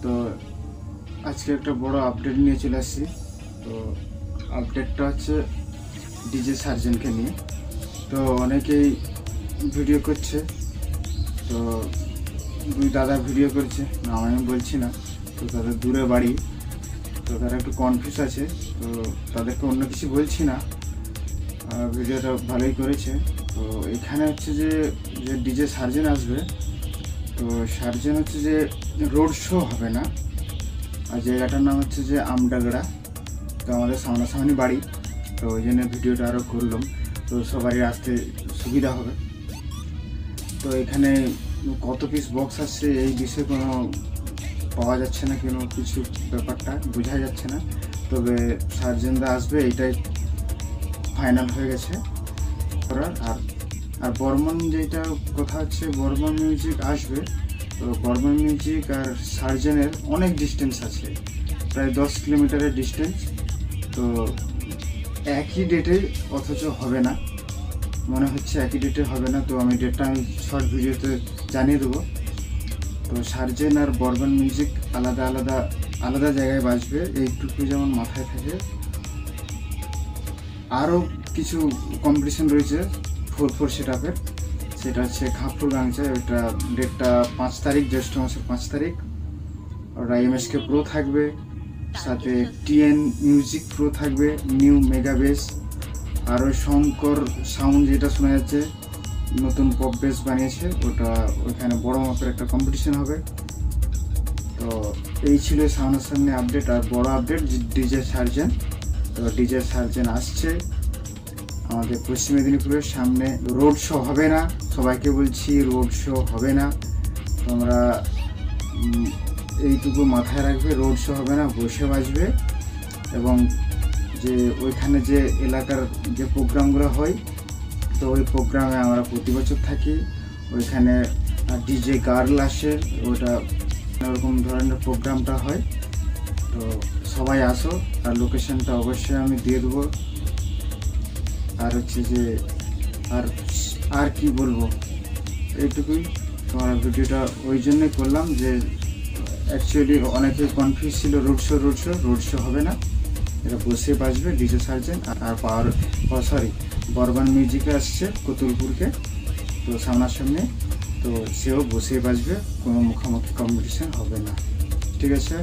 তো আজকে একটা বড় আপডেট নিয়ে চলে আসছি। তো আপডেটটা হচ্ছে ডিজে সার্জেনকে নিয়ে। তো অনেকেই ভিডিও করছে, তো দুই দাদা ভিডিও করছে, না আমি বলছি না। তো তাদের দূরে বাড়ি, তো তারা একটু কনফিউজ আছে, তো তাদেরকে অন্য কিছু বলছি না। ভিডিওটা ভালোই করেছে। তো এখানে হচ্ছে যে ডিজে সার্জেন আসবে, তো সার্জেন হচ্ছে যে রোড শো হবে না। আর জায়গাটার নাম হচ্ছে যে আমডাগড়া। তো আমাদের সামনাসামনি বাড়ি, তো ওই জন্য ভিডিওটা আরও করলাম, তো সবারই আসতে সুবিধা হবে। তো এখানে কত পিস বক্স আসছে এই বিষয়ে কোনো পাওয়া যাচ্ছে না, কোনো কিছু ব্যাপারটা বোঝা যাচ্ছে না। তবে সার্জেনরা আসবে এইটাই ফাইনাল হয়ে গেছে। আর বর্মন যেটা কথা হচ্ছে, বর্মন মিউজিক আসবে। তো বর্মন মিউজিক আর সার্জেনের অনেক ডিস্টেন্স আছে, প্রায় 10 কিলোমিটারের ডিস্টেন্স। তো একই ডেটে অথচ হবে না, মনে হচ্ছে একই ডেটে হবে না। তো আমি ডেটটা শর্ট ভিডিওতে জানিয়ে দেবো। তো সার্জেন আর বর্মন মিউজিক আলাদা আলাদা আলাদা জায়গায় বাজবে, এইটুকু যেমন মাথায় থাকে। আরও কিছু কম্পিটিশন রয়েছে 4/4 সেটআপের, সেটা হচ্ছে খাঁপুর গাংচায়। ওইটা ডেটটা 5 তারিখ, জ্যৈষ্ঠ মাসের 5 তারিখ। আর IMSK প্রো থাকবে, সাথে TN মিউজিক প্রো থাকবে, নিউ মেগা বেস। আর ওই শঙ্কর সাউন্ড যেটা শোনা যাচ্ছে, নতুন পপ বেস বানিয়েছে, ওটা ওইখানে বড় মাপের একটা কম্পিটিশন হবে। তো এই ছিল সামনাসামনি আপডেট। আর বড় আপডেট ডিজে সার্জেন। তো ডিজে সার্জেন আসছে আমাদের পশ্চিম মেদিনীপুরের সামনে। রোড শো হবে না, সবাইকে বলছি রোড শো হবে না। তোমরা এইটুকু মাথায় রাখবে, রোড শো হবে না, বসে বাজবে। এবং যে ওইখানে যে এলাকার যে প্রোগ্রামগুলো হয়, তো ওই প্রোগ্রামে আমরা প্রতি বছর থাকি। ওইখানে ডিজে গার্ল আসে, ওটা ওরকম ধরনের প্রোগ্রামটা হয়। তো সবাই আসো, আর লোকেশনটা অবশ্যই আমি দিয়ে দেবো। আর হচ্ছে যে আর কি বলবো, এইটুকুই। তোমার ভিডিওটা ওই জন্যই করলাম যে অ্যাকচুয়ালি অনেকে কনফিউজ ছিল, রোড শো হবে না, এটা বসে বাজবে ডিজে সার্জেন। আর বর্মন মিউজিকে আসছে কতুলপুরকে, তো সামনাসামনি। তো সেও বসে বাজবে, কোনো মুখোমুখি কম্পিটিশন হবে না, ঠিক আছে।